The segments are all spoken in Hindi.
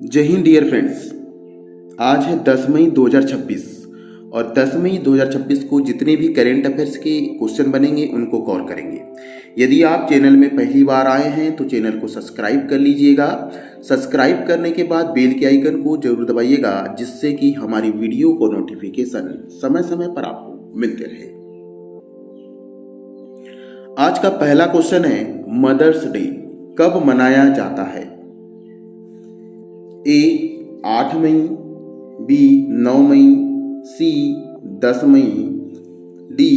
जय हिंद डियर फ्रेंड्स। आज है 10 मई 2026 और 10 मई 2026 को जितने भी करेंट अफेयर्स के क्वेश्चन बनेंगे उनको कॉल करेंगे। यदि आप चैनल में पहली बार आए हैं तो चैनल को सब्सक्राइब कर लीजिएगा। सब्सक्राइब करने के बाद बेल के आइकन को जरूर दबाइएगा, जिससे कि हमारी वीडियो को नोटिफिकेशन समय समय पर आपको मिलते रहे। आज का पहला क्वेश्चन है, मदर्स डे कब मनाया जाता है? ए 8 मई, बी 9 मई, सी 10 मई, डी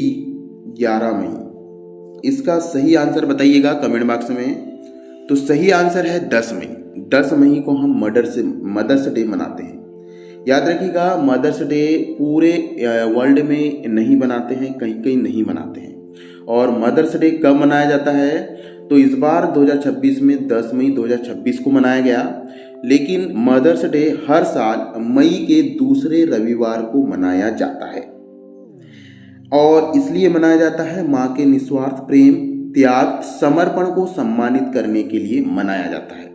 11 मई। इसका सही आंसर बताइएगा कमेंट बॉक्स में। तो सही आंसर है 10 मई। 10 मई को हम मदर्स डे मनाते हैं। याद रखिएगा, मदर्स डे पूरे वर्ल्ड में नहीं मनाते हैं, कहीं कहीं नहीं मनाते हैं। और मदर्स डे कब मनाया जाता है? तो इस बार 2026 में 10 मई 2026 को मनाया गया, लेकिन मदर्स डे हर साल मई के दूसरे रविवार को मनाया जाता है। और इसलिए मनाया जाता है, माँ के निस्वार्थ प्रेम, त्याग, समर्पण को सम्मानित करने के लिए मनाया जाता है।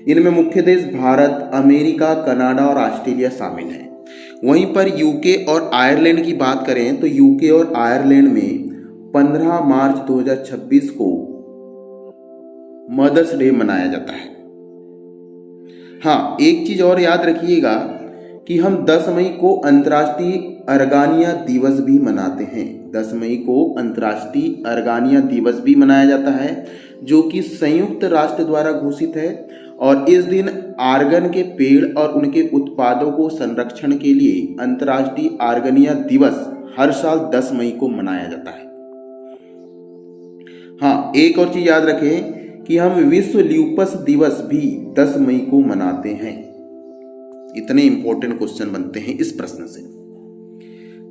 इनमें मुख्य देश भारत, अमेरिका, कनाडा और ऑस्ट्रेलिया शामिल हैं। वहीं पर यूके और आयरलैंड की बात करें तो यूके और आयरलैंड में 15 मार्च 2026 को मदर्स डे मनाया जाता है। हाँ, एक चीज और याद रखिएगा कि हम 10 मई को अंतर्राष्ट्रीय अर्गानिया दिवस भी मनाते हैं। 10 मई को अंतर्राष्ट्रीय अर्गानिया दिवस भी मनाया जाता है, जो कि संयुक्त राष्ट्र द्वारा घोषित है। और इस दिन आर्गन के पेड़ और उनके उत्पादों को संरक्षण के लिए अंतर्राष्ट्रीय आर्गनिया दिवस हर साल 10 मई को मनाया जाता है। हाँ, एक और चीज याद रखें कि हम विश्व ल्यूपस दिवस भी 10 मई को मनाते हैं। इतने इंपॉर्टेंट क्वेश्चन बनते हैं इस प्रश्न से।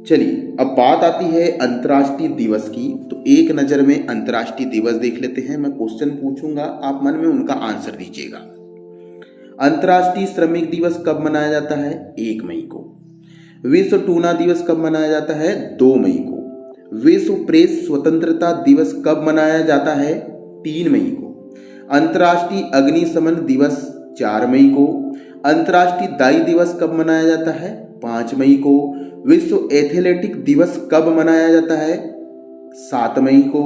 चलिए, अब बात आती है अंतर्राष्ट्रीय दिवस की। तो एक नजर में अंतर्राष्ट्रीय दिवस देख लेते हैं। मैं क्वेश्चन पूछूंगा, आप मन में उनका आंसर दीजिएगा। अंतर्राष्ट्रीय श्रमिक दिवस कब मनाया जाता है? 1 मई को। विश्व टूना दिवस कब मनाया जाता है? 2 मई को। विश्व प्रेस स्वतंत्रता दिवस कब मनाया जाता है? 3 मई को। अंतर्राष्ट्रीय अग्निशमन दिवस 4 मई को। अंतर्राष्ट्रीय दाई दिवस कब मनाया जाता है? 5 मई को। विश्व एथलेटिक दिवस कब मनाया जाता है? 7 मई को।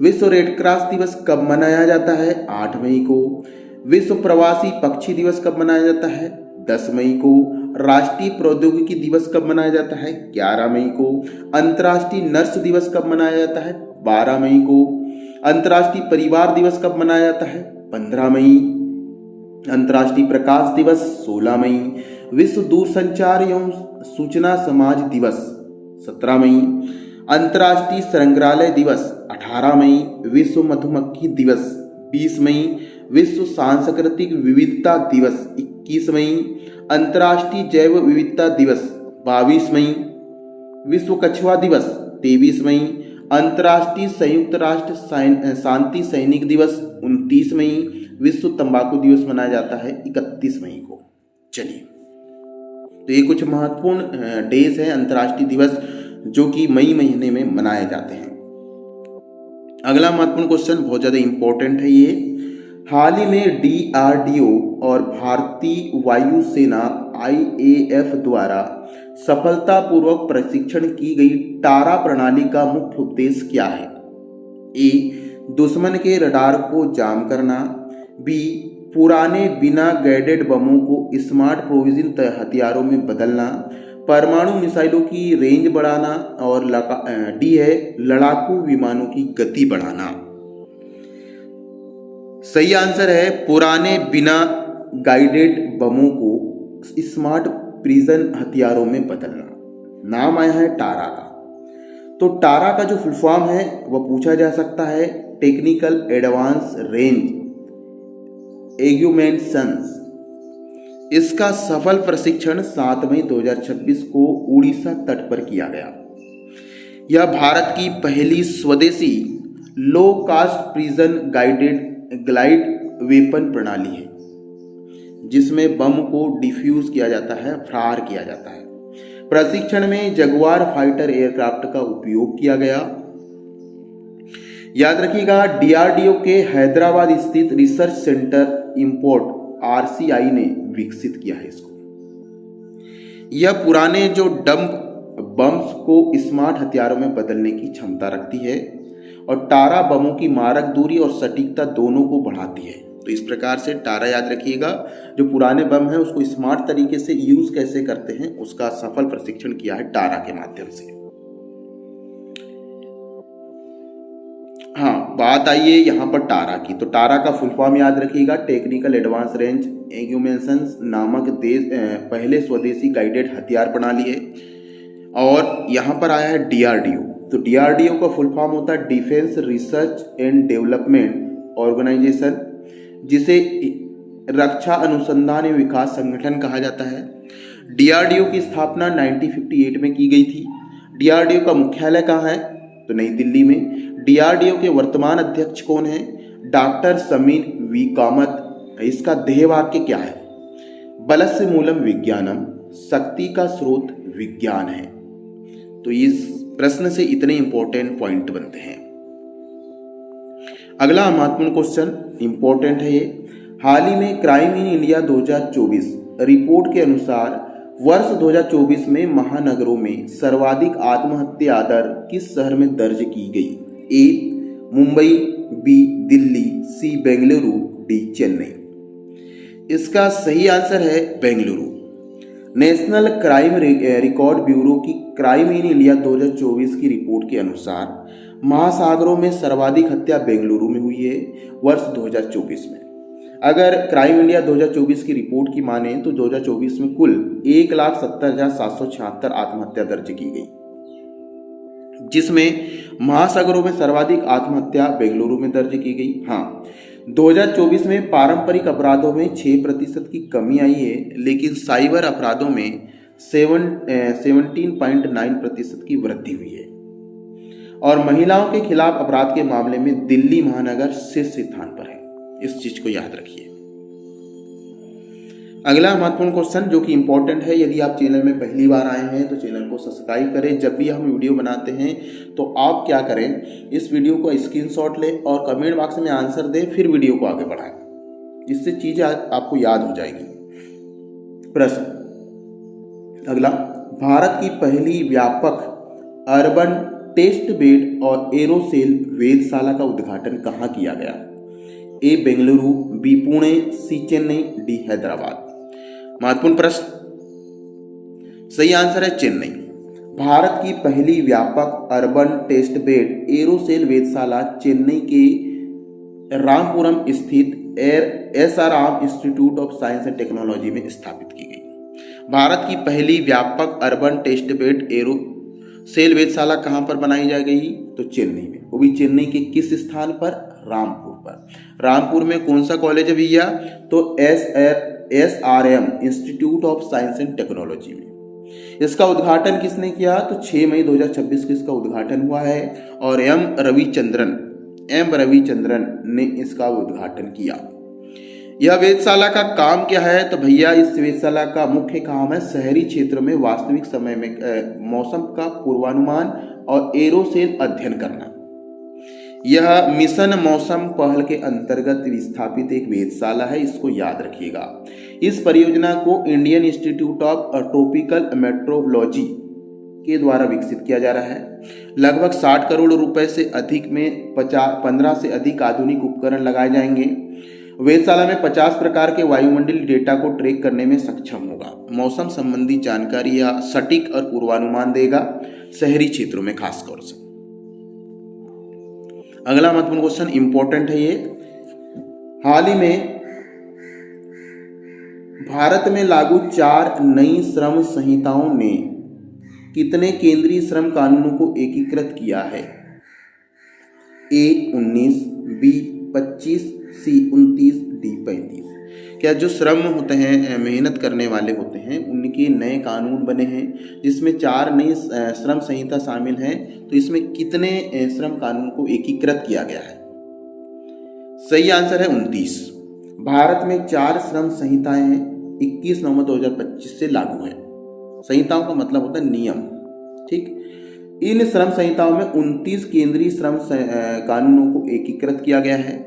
विश्व रेड क्रॉस दिवस कब मनाया जाता है? 8 मई को। विश्व प्रवासी पक्षी दिवस कब मनाया जाता है? 10 मई को। राष्ट्रीय प्रौद्योगिकी दिवस कब मनाया जाता है? 11 मई को। अंतर्राष्ट्रीय नर्स दिवस कब मनाया जाता है? 12 मई को। अंतर्राष्ट्रीय परिवार दिवस कब मनाया जाता है? 15 मई। अंतर्राष्ट्रीय प्रकाश दिवस 16 मई। विश्व दूरसंचार एवं सूचना समाज दिवस 17 मई। अंतर्राष्ट्रीय संग्रहालय दिवस 18 मई। विश्व मधुमक्खी दिवस 20 मई। विश्व सांस्कृतिक विविधता दिवस 21 मई। अंतर्राष्ट्रीय जैव विविधता दिवस 22 मई। विश्व कछुआ दिवस 23 मई। अंतर्राष्ट्रीय संयुक्त राष्ट्र शांति सैनिक दिवस 29 मई। विश्व तंबाकू दिवस मनाया जाता है 31 मई को। चलिए, तो ये कुछ महत्वपूर्ण डेज हैं, अंतर्राष्ट्रीय दिवस, जो कि मई महीने में मनाए जाते हैं। अगला महत्वपूर्ण क्वेश्चन बहुत ज्यादा इंपॉर्टेंट है ये। हाल ही में DRDO और भारतीय वायुसेना IAF द्वारा सफलतापूर्वक प्रशिक्षण की गई टारा प्रणाली का मुख्य उद्देश्य क्या है? ए, दुश्मन के रडार को जाम करना। बी, पुराने बिना गाइडेड बमों को स्मार्ट प्रोविजन हथियारों में बदलना। परमाणु मिसाइलों की रेंज बढ़ाना। और डी है, लड़ाकू विमानों की गति बढ़ाना। सही आंसर है पुराने बिना गाइडेड बमों को स्मार्ट प्रिजन हथियारों में बदलना। नाम आया है टारा का। तो टारा का जो फुल फॉर्म है वह पूछा जा सकता है, टेक्निकल एडवांस रेंज एग्यूमेंशंस। इसका सफल प्रशिक्षण 7 मई 2026 को उड़ीसा तट पर किया गया। यह भारत की पहली स्वदेशी low cost precision guided glide weapon प्रणाली है, जिसमें बम को डिफ्यूज किया जाता है, फायर किया जाता है। प्रशिक्षण में जगुआर फाइटर एयरक्राफ्ट का उपयोग किया गया। याद रखिएगा, DRDO के हैदराबाद स्थित रिसर्च सेंटर इंपोर्ट RCI ने विकसित किया है इसको। यह पुराने जो डंप बम्स को स्मार्ट हथियारों में बदलने की क्षमता रखती है और टारा बमों की मारक दूरी और सटीकता दोनों को बढ़ाती है। तो इस प्रकार से टारा याद रखिएगा, जो पुराने बम है उसको स्मार्ट तरीके से यूज कैसे करते हैं उसका सफल प्रशिक्षण किया है टारा के माध्यम से। हाँ, बात आई है यहाँ पर टारा की, तो टारा का फुल फॉर्म याद रखिएगा, टेक्निकल एडवांस रेंज एग्यूमेशंस नामक पहले स्वदेशी गाइडेड हथियार प्रणाली है। और यहाँ पर आया है DRDO, तो DRDO का फुल फॉर्म होता है defence research and development organisation, जिसे रक्षा अनुसंधान एवं विकास संगठन कहा जाता है। DRDO की स्थापना 1958 में की गई थी। DRDO का मुख्यालय कहाँ है? तो नई दिल्ली में। DRDO के वर्तमान अध्यक्ष कौन है? Doctor Sameer V Kamat. इसका ध्येय वाक्य क्या है? बलस्य मूलम विज्ञानम, शक्ति का स्रोत विज्ञान है। तो इस प्रश्न से इतने इंपॉर्टेंट पॉइंट बनते हैं। अगला महत्वपूर्ण क्वेश्चन इंपॉर्टेंट है ये। हाल ही में क्राइम इन इंडिया 2024 रिपोर्ट के अनुसार वर्ष 2024 में महानगरों में सर्वाधिक आत्महत्या दर किस शहर में दर्ज की गई? ए मुंबई, बी दिल्ली, सी बेंगलुरु, डी चेन्नई। इसका सही आंसर है Bengaluru. National crime record bureau की क्राइम इन इंडिया 2024 की रिपोर्ट के अनुसार महासागरों में सर्वाधिक हत्या बेंगलुरु में हुई है वर्ष 2024 में। अगर क्राइम इंडिया 2024 की रिपोर्ट की माने तो 2024 में कुल 1,70,776 आत्महत्या दर्ज की गई, जिसमें महासागरों में सर्वाधिक आत्महत्या बेंगलुरु में दर्ज की गई। हाँ, 2024 में पारंपरिक अपराधों में 6% की कमी आई है, लेकिन साइबर अपराधों में 17.9% की वृद्धि हुई है। और महिलाओं के खिलाफ अपराध के मामले में दिल्ली महानगर शीर्ष स्थान पर है। इस चीज को याद रखिए। अगला महत्वपूर्ण क्वेश्चन जो कि इंपॉर्टेंट है, यदि आप चैनल में पहली बार आए हैं तो चैनल को सब्सक्राइब करें। जब भी हम वीडियो बनाते हैं तो आप क्या करें, इस वीडियो को स्क्रीनशॉट लें और कमेंट बॉक्स में आंसर दें, फिर वीडियो को आगे बढ़ाएं, जिससे चीजें आपको याद हो जाएगी। प्रश्न अगला, भारत की पहली व्यापक अर्बन टेस्ट बेड और एरोसेल वेधशाला का उद्घाटन कहाँ किया गया? ए बेंगलुरु, बी पुणे, सी चेन्नई, डी हैदराबाद। महत्वपूर्ण प्रश्न, सही आंसर है चेन्नई। भारत की पहली व्यापक urban test bed aerosol वेधशाला Chennai के रामपुरम स्थित SRM institute of science and technology में स्थापित की गई। भारत की पहली व्यापक अर्बन टेस्ट बेड एरोसेल वेधशाला कहाँ पर बनाई जा गई? तो चेन्नई में। वो भी चेन्नई के किस स्थान पर? रामपुर पर। रामपुर में कौन सा कॉलेज है भैया? तो SRM institute of science and technology में। इसका उद्घाटन किसने किया? तो 6 मई 2026 को इसका उद्घाटन हुआ है और एम रविचंद्रन ने इसका उद्घाटन किया। यह वेधशाला का काम क्या है? तो भैया इस वेधशाला का मुख्य काम है शहरी क्षेत्र में वास्तविक समय में मौसम का पूर्वानुमान और एरोसेल अध्ययन करना। यह मिशन मौसम पहल के अंतर्गत स्थापित एक वेधशाला है, इसको याद रखिएगा। इस परियोजना को Indian institute of tropical metrology के द्वारा विकसित किया जा रहा है। लगभग 60 करोड़ रुपए से अधिक में 15 से अधिक आधुनिक उपकरण लगाए जाएंगे। वेधशाला में 50 प्रकार के वायुमंडलीय डेटा को ट्रैक करने में सक्षम होगा। मौसम संबंधी जानकारी या सटीक और पूर्वानुमान देगा, शहरी क्षेत्रों में खासतौर से। अगला महत्वपूर्ण क्वेश्चन इंपॉर्टेंट है ये। हाल ही में भारत में लागू 4 नई श्रम संहिताओं ने कितने केंद्रीय श्रम कानूनों को एकीकृत किया है? ए 19, बी 25, सी 29, डी 35। क्या जो श्रम होते हैं, मेहनत करने वाले होते हैं, उनके नए कानून बने हैं, जिसमें 4 नई श्रम संहिता शामिल हैं। तो इसमें कितने श्रम कानून को एकीकृत किया गया है? सही आंसर है 29। भारत में 4 श्रम संहिताएं हैं, 21 नवंबर 2025 से लागू है। संहिताओं का मतलब होता है नियम, ठीक। इन श्रम संहिताओं में 29 केंद्रीय श्रम कानूनों को एकीकृत किया गया है,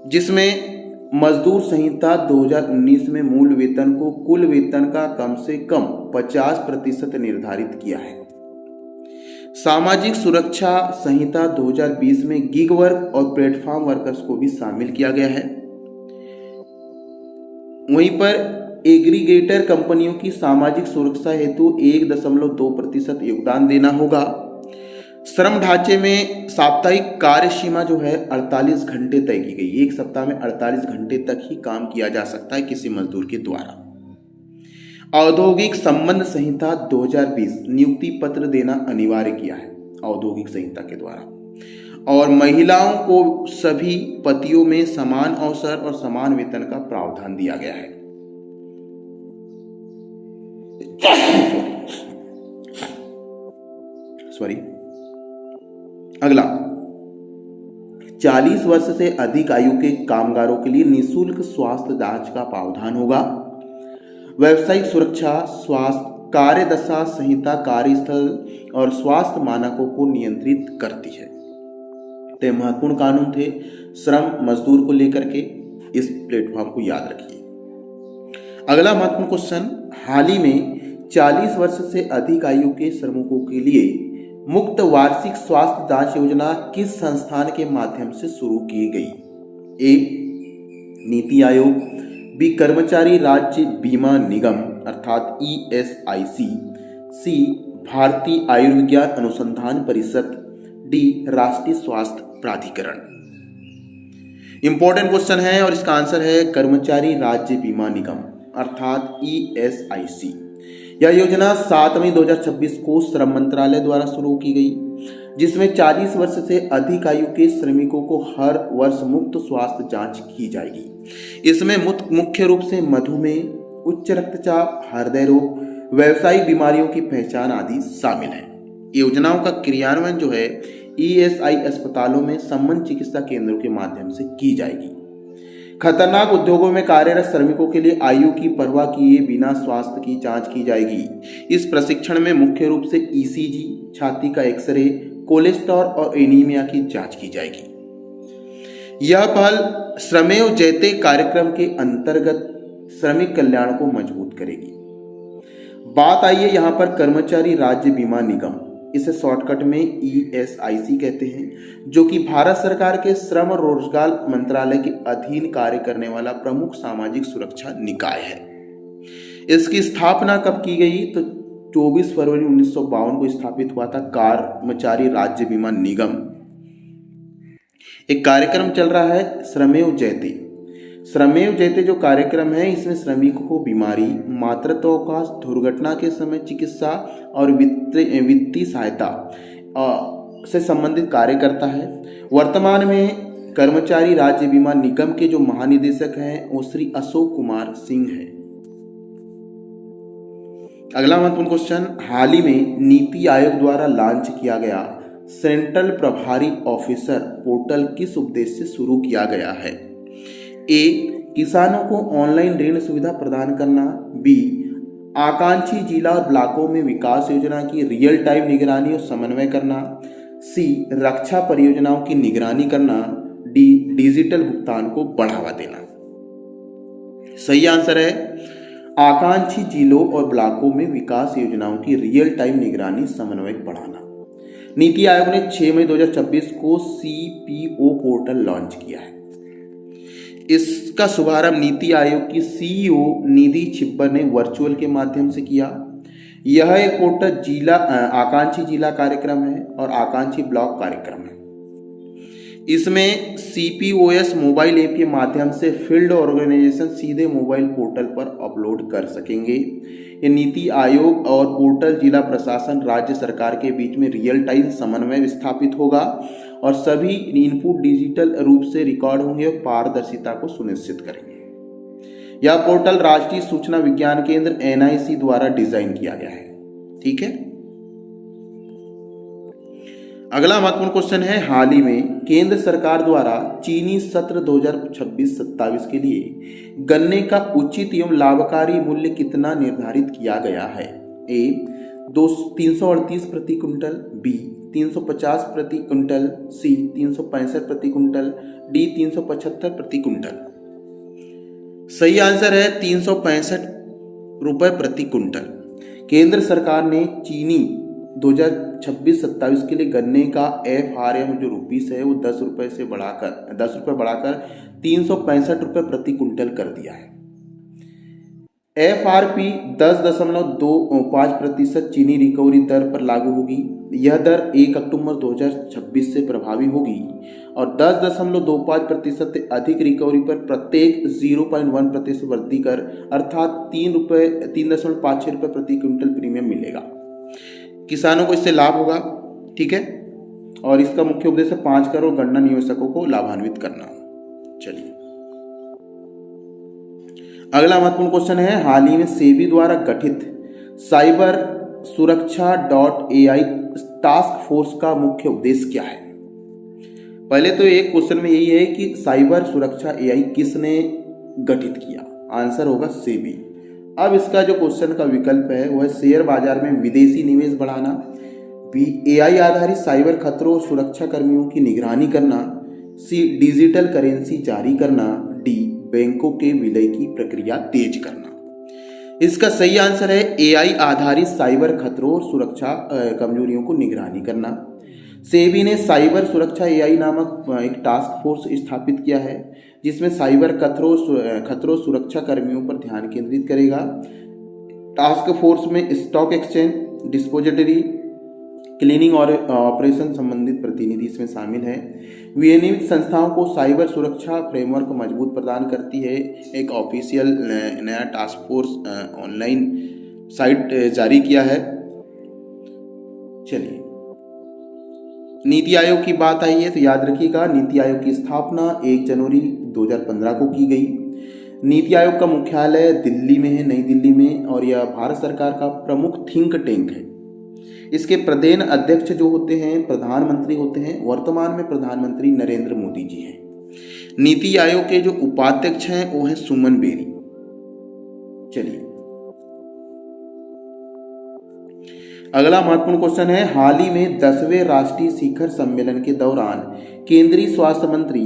जिसमें मजदूर संहिता 2019 में मूल वेतन को कुल वेतन का कम से कम 50% निर्धारित किया है। सामाजिक सुरक्षा संहिता 2020 में गिग वर्क और प्लेटफॉर्म वर्कर्स को भी शामिल किया गया है। वहीं पर एग्रीगेटर कंपनियों की सामाजिक सुरक्षा हेतु 1.2% योगदान देना होगा। श्रम ढांचे में साप्ताहिक कार्य सीमा जो है 48 घंटे तय की गई। एक सप्ताह में 48 घंटे तक ही काम किया जा सकता है किसी मजदूर के द्वारा। औद्योगिक संबंध संहिता 2020 नियुक्ति पत्र देना अनिवार्य किया है औद्योगिक संहिता के द्वारा। और महिलाओं को सभी पतियों में समान अवसर और समान वेतन का प्रावधान दिया गया है। अगला 40 वर्ष से अधिक आयु के कामगारों के लिए निःशुल्क स्वास्थ्य जांच का प्रावधान होगा। व्यावसायिक सुरक्षा स्वास्थ्य कार्यदशा संहिता कार्यस्थल और स्वास्थ्य मानकों को नियंत्रित करती है। तो महत्वपूर्ण कानून थे श्रम मजदूर को लेकर के, इस प्लेटफॉर्म को याद रखिए। अगला महत्वपूर्ण क्वेश्चन, हाल ही में 40 वर्ष से अधिक आयु के श्रमिकों के लिए मुफ्त वार्षिक स्वास्थ्य जांच योजना किस संस्थान के माध्यम से शुरू की गई? ए, नीति आयोग, बी, कर्मचारी राज्य बीमा निगम अर्थात ESIC, सी, भारतीय आयुर्विज्ञान अनुसंधान परिषद, डी, राष्ट्रीय स्वास्थ्य प्राधिकरण। इंपॉर्टेंट क्वेश्चन है और इसका आंसर है कर्मचारी राज्य बीमा निगम अर्थात ESIC। यह योजना 7 मई 2026 को श्रम मंत्रालय द्वारा शुरू की गई, जिसमें 40 वर्ष से अधिक आयु के श्रमिकों को हर वर्ष मुफ्त स्वास्थ्य जांच की जाएगी। इसमें मुख्य रूप से मधुमेह, उच्च रक्तचाप, हृदय रोग, व्यावसायिक बीमारियों की पहचान आदि शामिल है। योजनाओं का क्रियान्वयन जो है ESI अस्पतालों में संबंध चिकित्सा केंद्रों के माध्यम से की जाएगी। खतरनाक उद्योगों में कार्यरत श्रमिकों के लिए आयु की परवाह किए बिना स्वास्थ्य की जांच की जाएगी। इस प्रशिक्षण में मुख्य रूप से ECG, छाती का एक्सरे, कोलेस्ट्रॉल और एनीमिया की जांच की जाएगी। यह पहल श्रमेव जयते कार्यक्रम के अंतर्गत श्रमिक कल्याण को मजबूत करेगी। बात आई है यहाँ पर कर्मचारी राज्य बीमा निगम, इसे शॉर्टकट में ESIC कहते हैं, जो कि भारत सरकार के श्रम और रोजगार मंत्रालय के अधीन कार्य करने वाला प्रमुख सामाजिक सुरक्षा निकाय है। इसकी स्थापना कब की गई? तो 24 फरवरी 1952 को स्थापित हुआ था कर्मचारी राज्य बीमा निगम। एक कार्यक्रम चल रहा है श्रमेव जयते। श्रमेव जयते जो कार्यक्रम है, इसमें श्रमिकों को बीमारी, मातृत्वावकाश, दुर्घटना के समय चिकित्सा और वित्तीय सहायता से संबंधित कार्य करता है। वर्तमान में कर्मचारी राज्य बीमा निगम के जो महानिदेशक हैं वो श्री अशोक कुमार सिंह हैं। अगला महत्वपूर्ण क्वेश्चन, हाल ही में नीति आयोग द्वारा लॉन्च किया गया सेंट्रल प्रभारी ऑफिसर पोर्टल किस उद्देश्य से शुरू किया गया है? ए, किसानों को ऑनलाइन ऋण सुविधा प्रदान करना, बी, आकांक्षी जिला और ब्लॉकों में विकास योजना की रियल टाइम निगरानी और समन्वय करना, सी, रक्षा परियोजनाओं की निगरानी करना, डी, डिजिटल भुगतान को बढ़ावा देना। सही आंसर है आकांक्षी जिलों और ब्लॉकों में विकास योजनाओं की रियल टाइम निगरानी समन्वय बढ़ाना। नीति आयोग ने 6 मई 2026 को CPO पोर्टल लॉन्च किया है। इसका शुभारंभ नीति आयोग की CEO निधि छिब्बर ने वर्चुअल के माध्यम से किया। यह एक पोर्टल जिला आकांक्षी जिला कार्यक्रम है और आकांक्षी ब्लॉक कार्यक्रम है। इसमें CPOS मोबाइल ऐप के माध्यम से फील्ड ऑर्गेनाइजेशन सीधे मोबाइल पोर्टल पर अपलोड कर सकेंगे। ये नीति आयोग और पोर्टल जिला प्रशासन राज्य सरकार के बीच में रियल टाइम समन्वय स्थापित होगा और सभी इनपुट डिजिटल रूप से रिकॉर्ड होंगे और पारदर्शिता को सुनिश्चित करेंगे। यह पोर्टल राष्ट्रीय सूचना विज्ञान केंद्र NIC द्वारा डिजाइन किया गया है। ठीक है। अगला महत्वपूर्ण क्वेश्चन है, हाल ही में केंद्र सरकार द्वारा चीनी सत्र 2026-27 के लिए गन्ने का उचित एवं लाभकारी मूल्य कितना निर्धारित किया गया है? ए, 338 प्रति क्विंटल, बी 350 प्रति क्विंटल, सी 365 प्रति क्विंटल, डी 375 प्रति क्विंटल। सही आंसर है 365 रुपए प्रति कुंटल। केंद्र सरकार ने चीनी 2026-27 के लिए गन्ने का FRM जो रुपीस है वो 10 रुपए बढ़ाकर 365 रुपए प्रति कुंटल कर दिया है। FRP 10.25% चीनी रिकवरी दर पर लागू होगी। यह दर 1 अक्टूबर 2026 से प्रभावी होगी और 10.25% से अधिक रिकवरी पर प्रत्येक 0.1% वृद्धि कर अर्थात 3.56 रुपये प्रति क्विंटल प्रीमियम मिलेगा। किसानों को इससे लाभ होगा, ठीक है। और इसका मुख्य उद्देश्य 5 करोड़ गन्ना निवेशकों को लाभान्वित करना। चलिए अगला महत्वपूर्ण क्वेश्चन है, हाल ही में सेबी द्वारा गठित साइबर सुरक्षा .ai टास्क फोर्स का मुख्य उद्देश्य क्या है। पहले तो एक क्वेश्चन में यही है कि साइबर सुरक्षा AI किसने गठित किया, आंसर होगा सेबी। अब इसका जो क्वेश्चन का विकल्प है वह है शेयर बाजार में विदेशी निवेश बढ़ाना, बी AI आधारित साइबर खतरों और सुरक्षा कर्मियों की निगरानी करना, सी डिजिटल करेंसी जारी करना, डी बैंकों के विलय की प्रक्रिया तेज करना। इसका सही आंसर है AI आधारित साइबर खतरों और सुरक्षा कमजोरियों को निगरानी करना। सेबी ने साइबर सुरक्षा AI नामक एक टास्क फोर्स स्थापित किया है जिसमें साइबर खतरों सुरक्षा कर्मियों पर ध्यान केंद्रित करेगा। टास्क फोर्स में स्टॉक एक्सचेंज, डिस्पोजिटरी, क्लीनिंग और ऑपरेशन संबंधित प्रतिनिधि इसमें शामिल है। विनियमित संस्थाओं को साइबर सुरक्षा फ्रेमवर्क मजबूत प्रदान करती है। एक ऑफिशियल नया टास्क फोर्स ऑनलाइन साइट जारी किया है। चलिए नीति आयोग की बात आई है तो याद रखिएगा, नीति आयोग की स्थापना 1 जनवरी 2015 को की गई। नीति आयोग का मुख्यालय दिल्ली में है, नई दिल्ली में, और यह भारत सरकार का प्रमुख थिंक टैंक है। इसके प्रधान अध्यक्ष जो होते हैं प्रधानमंत्री होते हैं। वर्तमान में प्रधानमंत्री नरेंद्र मोदी जी हैं। नीति आयोग के जो उपाध्यक्ष हैं वो हैं सुमन बेरी। चलिए अगला महत्वपूर्ण क्वेश्चन है, हाल ही में 10वें राष्ट्रीय शिखर सम्मेलन के दौरान केंद्रीय स्वास्थ्य मंत्री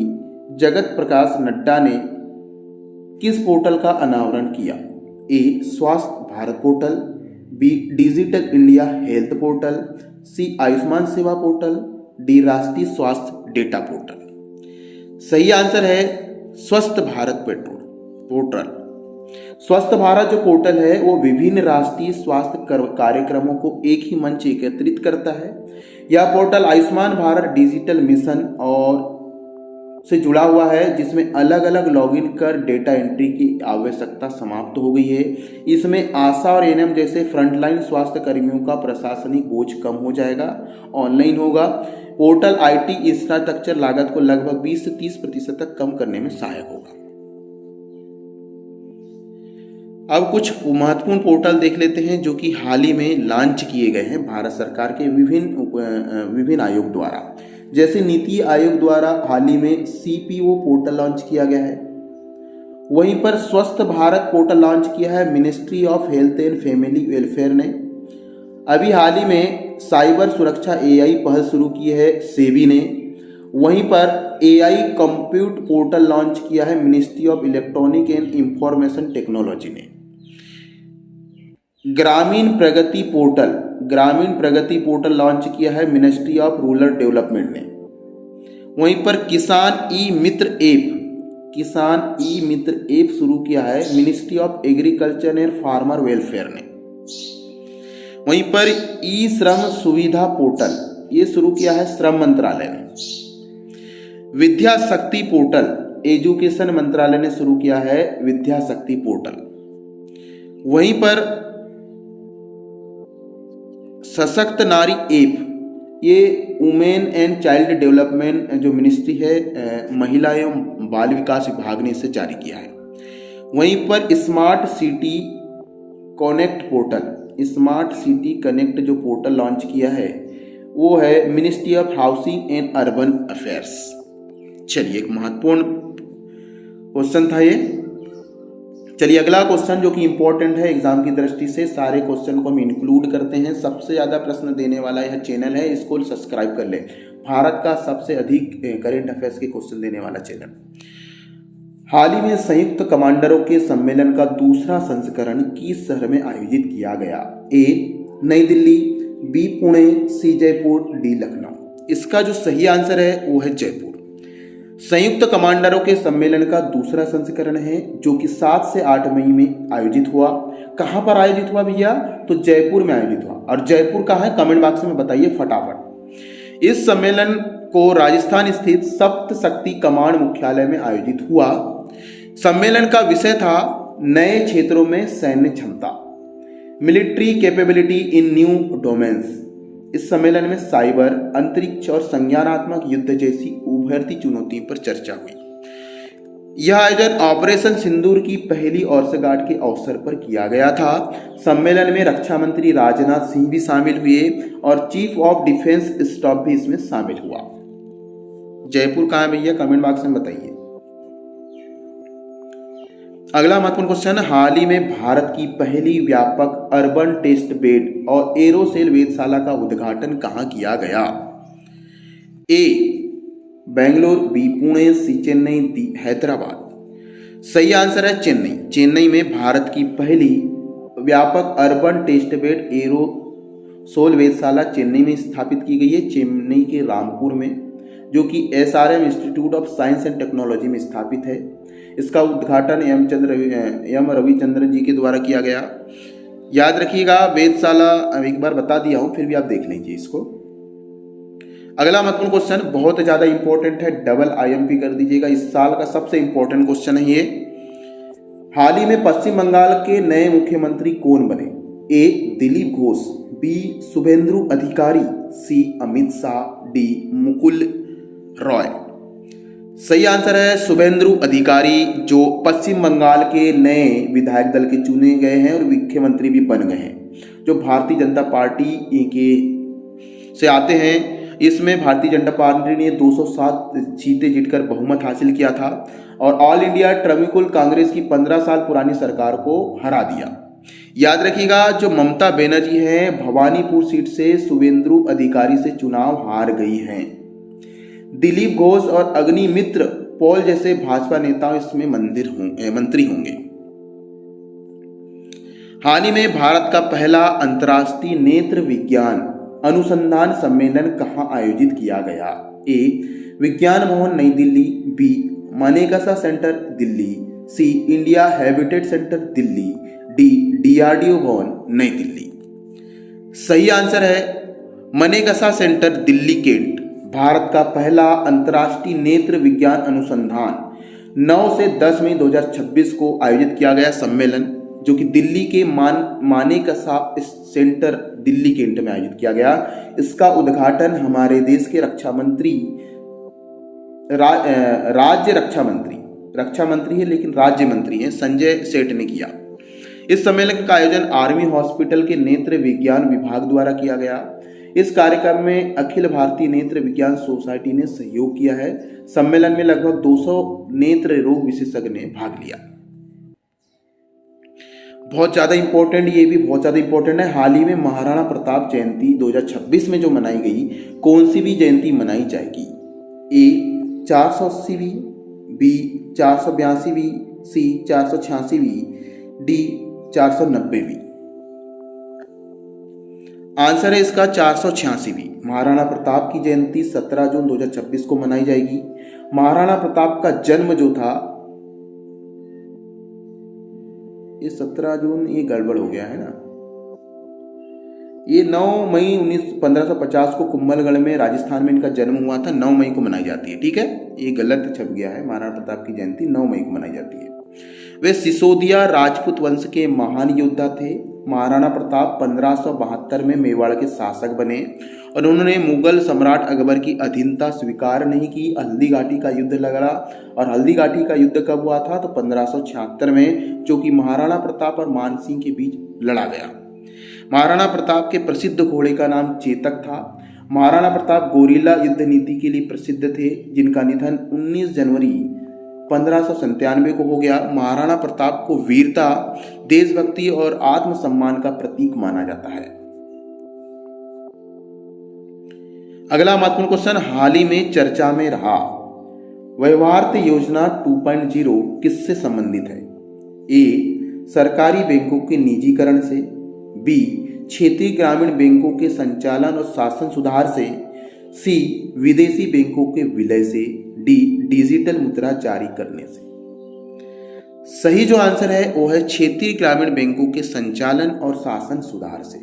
जगत प्रकाश नड्डा ने किस पोर्टल का अनावरण किया। A Swasthya Bharat portal, B digital India health portal, C Ayushman Seva portal, D राष्ट्रीय स्वास्थ्य डेटा पोर्टल। सही आंसर है स्वस्थ भारत पोर्टल। स्वस्थ भारत जो पोर्टल है वो विभिन्न राष्ट्रीय स्वास्थ्य कार्यक्रमों को एक ही मंच एकत्रित करता है। यह portal Ayushman Bharat digital mission और से जुड़ा हुआ है जिसमें अलग अलग लॉगिन कर डेटा एंट्री की आवश्यकता समाप्त हो गई है। इसमें आशा और एएनएम जैसे फ्रंटलाइन स्वास्थ्य कर्मियों का प्रशासनिक बोझ कम हो जाएगा, ऑनलाइन होगा। पोर्टल IT इंफ्रास्ट्रक्चर लागत को लगभग 20 से 30% तक कम करने में सहायक होगा। अब कुछ महत्वपूर्ण पोर्टल देख लेते हैं जो कि हाल ही में लॉन्च किए गए हैं भारत सरकार के विभिन्न आयोग द्वारा। जैसे नीति आयोग द्वारा हाल ही में CPO पोर्टल लॉन्च किया गया है। वहीं पर स्वस्थ भारत पोर्टल लॉन्च किया है ministry of health and family welfare ने। अभी हाल ही में साइबर सुरक्षा AI पहल शुरू की है सेबी ने। वहीं पर AI कंप्यूट पोर्टल लॉन्च किया है ministry of electronic and information technology ने। ग्रामीण प्रगति पोर्टल लॉन्च किया है मिनिस्ट्री ऑफ रूरल डेवलपमेंट ने। वहीं पर किसान ई मित्र ऐप शुरू किया है ministry of agriculture and farmer welfare ने। वहीं पर ई श्रम सुविधा पोर्टल ये शुरू किया है श्रम मंत्रालय ने। विद्या शक्ति पोर्टल एजुकेशन मंत्रालय ने शुरू किया है विद्या शक्ति पोर्टल। वहीं पर सशक्त नारी ऐप ये वुमेन एंड चाइल्ड डेवलपमेंट जो मिनिस्ट्री है महिला एवं बाल विकास विभाग ने इसे जारी किया है। वहीं पर स्मार्ट सिटी कनेक्ट जो पोर्टल लॉन्च किया है वो है ministry of housing and urban affairs. चलिए एक महत्वपूर्ण क्वेश्चन था ये। चलिए अगला क्वेश्चन जो कि इंपॉर्टेंट है एग्जाम की दृष्टि से, सारे क्वेश्चन को हम इंक्लूड करते हैं। सबसे ज़्यादा प्रश्न देने वाला यह चैनल है, इसको सब्सक्राइब कर लें। भारत का सबसे अधिक करेंट अफेयर्स के क्वेश्चन देने वाला चैनल। हाल ही में संयुक्त कमांडरों के सम्मेलन का दूसरा संस्करण किस शहर में आयोजित किया गया? ए नई दिल्ली, बी पुणे, सी जयपुर, डी लखनऊ। इसका जो सही आंसर है वो है जयपुर। संयुक्त कमांडरों के सम्मेलन का दूसरा संस्करण है जो कि 7 से 8 मई में आयोजित हुआ। कहां पर आयोजित हुआ भैया? तो जयपुर में आयोजित हुआ। और जयपुर कहाँ है? कमेंट बॉक्स में बताइए फटाफट। इस सम्मेलन को राजस्थान स्थित सप्त शक्ति कमांड मुख्यालय में आयोजित हुआ। सम्मेलन का विषय था नए क्षेत्रों में सैन्य क्षमता, मिलिट्री कैपेबिलिटी इन न्यू डोमेन्स। इस सम्मेलन में साइबर, अंतरिक्ष और संज्ञानात्मक युद्ध जैसी उभरती चुनौतियों पर चर्चा हुई। यह आयोजन ऑपरेशन सिंदूर की पहली वर्षगांठ के अवसर पर किया गया था। सम्मेलन में रक्षा मंत्री राजनाथ सिंह भी शामिल हुए और चीफ ऑफ डिफेंस स्टाफ भी इसमें शामिल हुआ। जयपुर कहाँ है भैया? कमेंट बॉक्स में बताइए। अगला महत्वपूर्ण क्वेश्चन, हाल ही में भारत की पहली व्यापक अर्बन टेस्ट बेड और एरोसेल वेधशाला का उद्घाटन कहाँ किया गया? ए बेंगलोर, बी पुणे, सी चेन्नई, डी हैदराबाद। सही आंसर है चेन्नई। चेन्नई में भारत की पहली व्यापक अर्बन टेस्ट बेड एरोसोल वेधशाला चेन्नई में स्थापित की गई है। चेन्नई के रामपुर में, जो कि SRM institute of science and technology में स्थापित है। इसका उद्घाटन एम रविचंद्रन जी के द्वारा किया गया। याद रखिएगा, वेधशाला एक बार बता दिया हूं, फिर भी आप देख लीजिए इसको। अगला महत्वपूर्ण क्वेश्चन बहुत ज्यादा इंपॉर्टेंट है, डबल IMP कर दीजिएगा। इस साल का सबसे इंपॉर्टेंट क्वेश्चन है ये। हाल ही में पश्चिम बंगाल के नए मुख्यमंत्री कौन बने? ए दिलीप घोष, बी शुभेंदु अधिकारी, सी अमित शाह, डी मुकुल रॉय। सही आंसर है शुभेंदु अधिकारी, जो पश्चिम बंगाल के नए विधायक दल के चुने गए हैं और मुख्यमंत्री भी बन गए हैं, जो भारतीय जनता पार्टी के से आते हैं। इसमें भारतीय जनता पार्टी ने 207 सीटें जीतकर बहुमत हासिल किया था और ऑल इंडिया तृणमूल कांग्रेस की 15 साल पुरानी सरकार को हरा दिया। याद रखिएगा, जो ममता बनर्जी हैं भवानीपुर सीट से शुभेंदु अधिकारी से चुनाव हार गई हैं। दिलीप घोष और अग्निमित्र पॉल जैसे भाजपा नेता इसमें मंत्री होंगे। हाल ही में भारत का पहला अंतर्राष्ट्रीय नेत्र विज्ञान अनुसंधान सम्मेलन कहां आयोजित किया गया? ए Vigyan Bhavan Nai Delhi, B Manekshaw centre Delhi, C India habitat centre Delhi, D DRDO Bhavan Nai Delhi. सही आंसर है मानेकशा सेंटर दिल्ली केंट। भारत का पहला अंतर्राष्ट्रीय नेत्र विज्ञान अनुसंधान 9 से 10 मई 2026 को आयोजित किया गया सम्मेलन, जो कि दिल्ली के मानेकशा सेंटर दिल्ली केंट में आयोजित किया गया। इसका उद्घाटन हमारे देश के रक्षा मंत्री रक्षा मंत्री है लेकिन राज्य मंत्री हैं, संजय सेठ ने किया। इस सम्मेलन का आयोजन आर्मी हॉस्पिटल के नेत्र विज्ञान विभाग द्वारा किया गया। इस कार्यक्रम में अखिल भारतीय नेत्र विज्ञान सोसाइटी ने सहयोग किया है। सम्मेलन में लगभग 200 नेत्र रोग विशेषज्ञ ने भाग लिया। बहुत ज्यादा इंपॉर्टेंट, ये भी बहुत ज्यादा इंपॉर्टेंट है। हाल ही में महाराणा प्रताप जयंती 2026 में जो मनाई गई, कौन सी भी जयंती मनाई जाएगी? ए 480वीं, बी 482वीं, सी 486वीं, डी 490वीं। आंसर है इसका 486वीं। महाराणा प्रताप की जयंती 17 जून 2026 को मनाई जाएगी। महाराणा प्रताप का जन्म जो था, ये 17 जून, ये गड़बड़ हो गया है ना, ये 9 मई 1550 को कुंभलगढ़ में राजस्थान में इनका जन्म हुआ था। 9 मई को मनाई जाती है, ठीक है, ये गलत छप गया है। महाराणा प्रताप की जयंती 9 मई को मनाई जाती है। वे सिसोदिया राजपूत वंश के महान योद्धा थे। महाराणा प्रताप 1572 में मेवाड़ के शासक बने और उन्होंने मुगल सम्राट अकबर की अधीनता स्वीकार नहीं की। हल्दी घाटी का युद्ध लगा और हल्दी घाटी का युद्ध कब हुआ था? तो 1576 में, जो कि महाराणा प्रताप और मान सिंह के बीच लड़ा गया। महाराणा प्रताप के प्रसिद्ध घोड़े का नाम चेतक था। महाराणा प्रताप गोरिल्ला युद्ध नीति के लिए प्रसिद्ध थे, जिनका निधन 19 जनवरी 1597 को हो गया। महाराणा प्रताप को वीरता, देशभक्ति और आत्मसम्मान का प्रतीक माना जाता है। अगला महत्वपूर्ण क्वेश्चन हाल ही में चर्चा में रहा व्यवहार्थ योजना 2.0 किससे संबंधित है? ए सरकारी बैंकों के निजीकरण से, बी क्षेत्रीय ग्रामीण बैंकों के संचालन और शासन सुधार से, सी विदेशी बैंकों के विलय से, डी डिजिटल मुद्रा जारी करने से। सही जो आंसर है वो है क्षेत्रीय ग्रामीण बैंकों के संचालन और शासन सुधार से।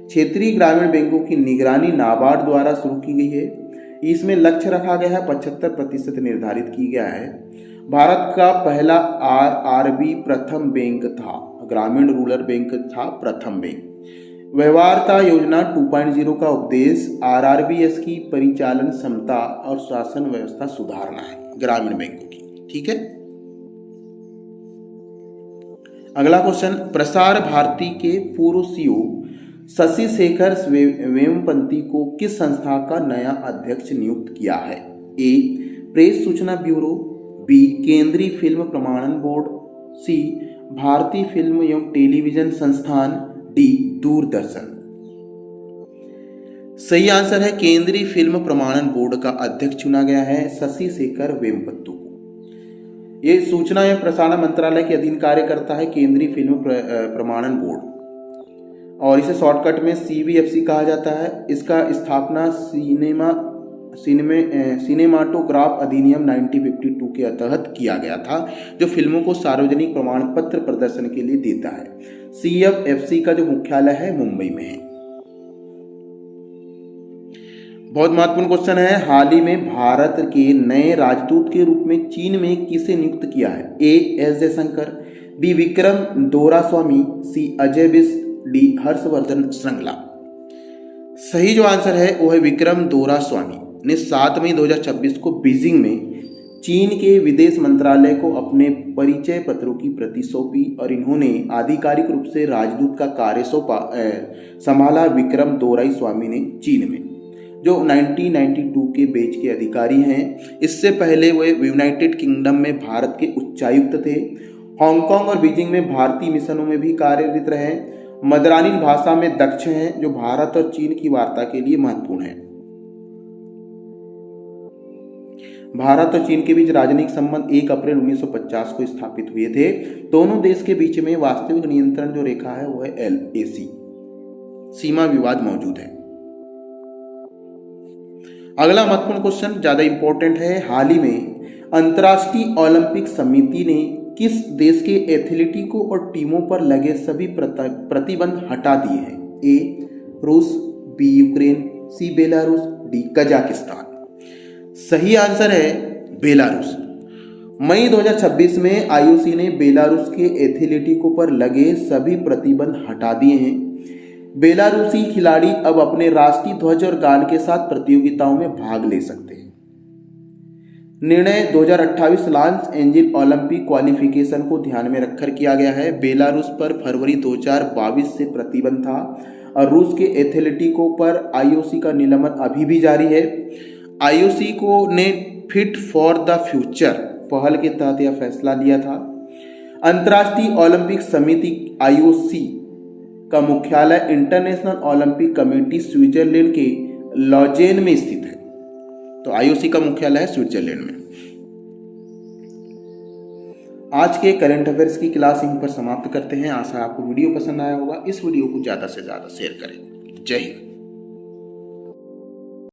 क्षेत्रीय ग्रामीण बैंकों की निगरानी नाबार्ड द्वारा शुरू की गई है। इसमें लक्ष्य रखा गया है 75% निर्धारित की गया है। भारत का पहला आरआरबी प्रथम बैंक था, ग्रामीण रूरल बैंक था प्रथम बैंक। व्यवहार्यता योजना 2.0 का उद्देश्य आरआरबीएस की परिचालन क्षमता और शासन व्यवस्था सुधारना है ग्रामीण बैंकों की। ठीक है, अगला क्वेश्चन, प्रसार भारती के पूर्व सीईओ शशि शेखर वेम्पति को किस संस्था का नया अध्यक्ष नियुक्त किया है? ए प्रेस सूचना ब्यूरो, बी केंद्रीय फिल्म प्रमाणन बोर्ड, सी भारतीय फिल्म एवं टेलीविजन संस्थान, डी दूरदर्शन। सही आंसर है केंद्रीय फिल्म प्रमाणन बोर्ड का अध्यक्ष चुना गया है शशि शेखर वेम्पति को। ये सूचना एवं प्रसारण मंत्रालय के अधीन कार्य करता है केंद्रीय फिल्म प्रमाणन बोर्ड, और इसे शॉर्टकट में सीबीएफसी कहा जाता है। इसका स्थापना सिनेमाटोग्राफ अधिनियम 1952 के तहत किया गया था, जो फिल्मों को सार्वजनिक प्रमाण पत्र प्रदर्शन के लिए देता है। सीएफएफसी का जो मुख्यालय है मुंबई में है। बहुत महत्वपूर्ण क्वेश्चन है, हाल ही में भारत के नए राजदूत के रूप में चीन में किसे नियुक्त किया है? A S Jaishankar, B Vikram Doraiswami, C Ajay Bisht, D Harshvardhan Shringla. सही जो आंसर है वो है विक्रम दोरास्वामी ने 7 मई 2026 को बीजिंग में चीन के विदेश मंत्रालय को अपने परिचय पत्रों की प्रति सौंपी और इन्होंने आधिकारिक रूप से राजदूत का कार्य संभाला। विक्रम दोरास्वामी ने चीन में, जो 1992 के बैच के अधिकारी हैं। इससे पहले वे यूनाइटेड किंगडम में भारत के उच्चायुक्त थे। हांगकांग और बीजिंग में भारतीय मिशनों में भी कार्यरत रहे। मदरानी भाषा में दक्ष हैं, जो भारत और चीन की वार्ता के लिए महत्वपूर्ण है। भारत और चीन के बीच राजनयिक संबंध 1 अप्रैल 1950 को स्थापित हुए थे। दोनों देश के बीच में वास्तविक नियंत्रण जो रेखा है वो है LAC, सीमा विवाद मौजूद है। अगला महत्वपूर्ण क्वेश्चन ज्यादा इंपॉर्टेंट है, हाल ही में अंतर्राष्ट्रीय ओलंपिक समिति ने किस देश के एथलीटों को और टीमों पर लगे सभी प्रतिबंध हटा दिए हैं? ए रूस, बी यूक्रेन, सी बेलारूस, डी कजाकिस्तान। सही आंसर है बेलारूस। मई 2026 में आईओसी ने बेलारूस के एथलीटों पर लगे सभी प्रतिबंध हटा दिए हैं। बेलारूसी खिलाड़ी अब अपने राष्ट्रीय ध्वज और गान के साथ प्रतियोगिताओं में भाग ले सकते हैं। निर्णय 2028 लॉस एंजिल्स ओलंपिक क्वालिफिकेशन को ध्यान में रखकर किया गया है। बेलारूस पर फरवरी 2022 से प्रतिबंध था और रूस के एथलीटों पर आईओसी का निलंबन अभी भी जारी है। आईओसी को ने फिट फॉर द फ्यूचर पहल के तहत यह फैसला लिया था। अंतर्राष्ट्रीय ओलंपिक समिति आईओसी का मुख्यालय इंटरनेशनल ओलंपिक कमेटी स्विट्जरलैंड के लॉजेन में स्थित है। तो आईओसी का मुख्यालय है स्विट्जरलैंड में। आज के करंट अफेयर्स की क्लास यहीं पर समाप्त करते हैं। आशा आपको वीडियो पसंद आया होगा। इस वीडियो को ज़्यादा से ज़्यादा शेयर करें। जय हिंद।